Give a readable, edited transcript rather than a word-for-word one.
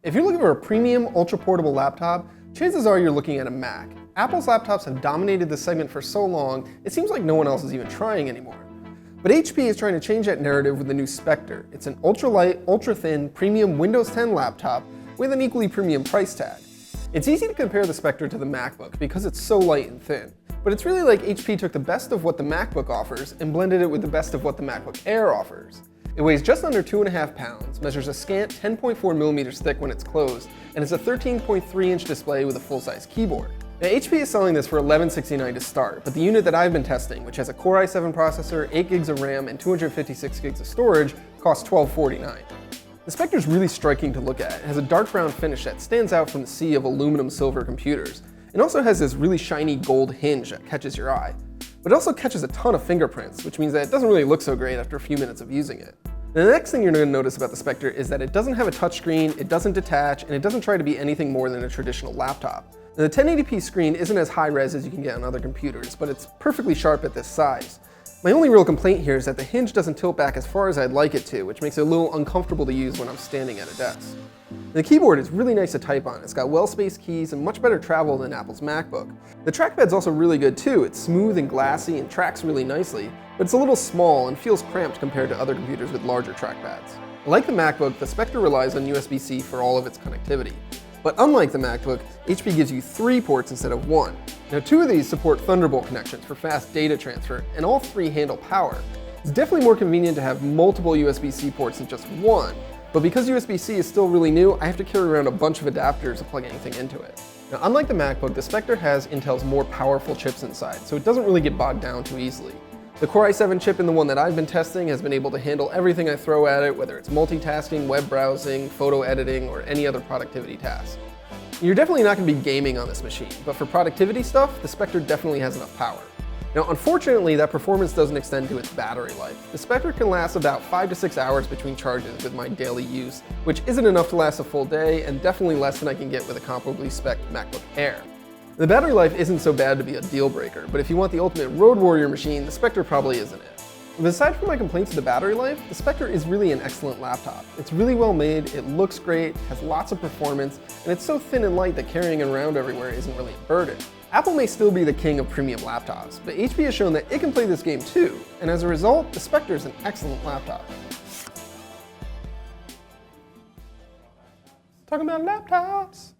If you're looking for a premium, ultra-portable laptop, chances are you're looking at a Mac. Apple's laptops have dominated this segment for so long, it seems like no one else is even trying anymore. But HP is trying to change that narrative with the new Spectre. It's an ultra-light, ultra-thin, premium Windows 10 laptop with an equally premium price tag. It's easy to compare the Spectre to the MacBook because it's so light and thin. But it's really like HP took the best of what the MacBook offers and blended it with the best of what the MacBook Air offers. It weighs just under 2.5 pounds, measures a scant 10.4 millimeters thick when it's closed, and it's a 13.3-inch display with a full-size keyboard. Now, HP is selling this for $1169 to start, but the unit that I've been testing, which has a Core i7 processor, 8 gigs of RAM, and 256 gigs of storage, costs $1249. The Spectre is really striking to look at. It has a dark brown finish that stands out from the sea of aluminum silver computers. It also has this really shiny gold hinge that catches your eye. But it also catches a ton of fingerprints, which means that it doesn't really look so great after a few minutes of using it. Now, the next thing you're going to notice about the Spectre is that it doesn't have a touchscreen, it doesn't detach, and it doesn't try to be anything more than a traditional laptop. Now, the 1080p screen isn't as high res as you can get on other computers, but it's perfectly sharp at this size. My only real complaint here is that the hinge doesn't tilt back as far as I'd like it to, which makes it a little uncomfortable to use when I'm standing at a desk. The keyboard is really nice to type on. It's got well-spaced keys and much better travel than Apple's MacBook. The trackpad's also really good too. It's smooth and glassy and tracks really nicely, but it's a little small and feels cramped compared to other computers with larger trackpads. Like the MacBook, the Spectre relies on USB-C for all of its connectivity. But unlike the MacBook, HP gives you 3 ports instead of 1. Now, 2 of these support Thunderbolt connections for fast data transfer, and all 3 handle power. It's definitely more convenient to have multiple USB-C ports than just 1, but because USB-C is still really new, I have to carry around a bunch of adapters to plug anything into it. Now, unlike the MacBook, the Spectre has Intel's more powerful chips inside, so it doesn't really get bogged down too easily. The Core i7 chip in the one that I've been testing has been able to handle everything I throw at it, whether it's multitasking, web browsing, photo editing, or any other productivity task. You're definitely not going to be gaming on this machine, but for productivity stuff, the Spectre definitely has enough power. Now, unfortunately, that performance doesn't extend to its battery life. The Spectre can last about 5 to 6 hours between charges with my daily use, which isn't enough to last a full day, and definitely less than I can get with a comparably spec'd MacBook Air. The battery life isn't so bad to be a deal breaker, but if you want the ultimate road warrior machine, the Spectre probably isn't it. But aside from my complaints with the battery life, the Spectre is really an excellent laptop. It's really well made, it looks great, has lots of performance, and it's so thin and light that carrying it around everywhere isn't really a burden. Apple may still be the king of premium laptops, but HP has shown that it can play this game too, and as a result, the Spectre is an excellent laptop. Talking about laptops.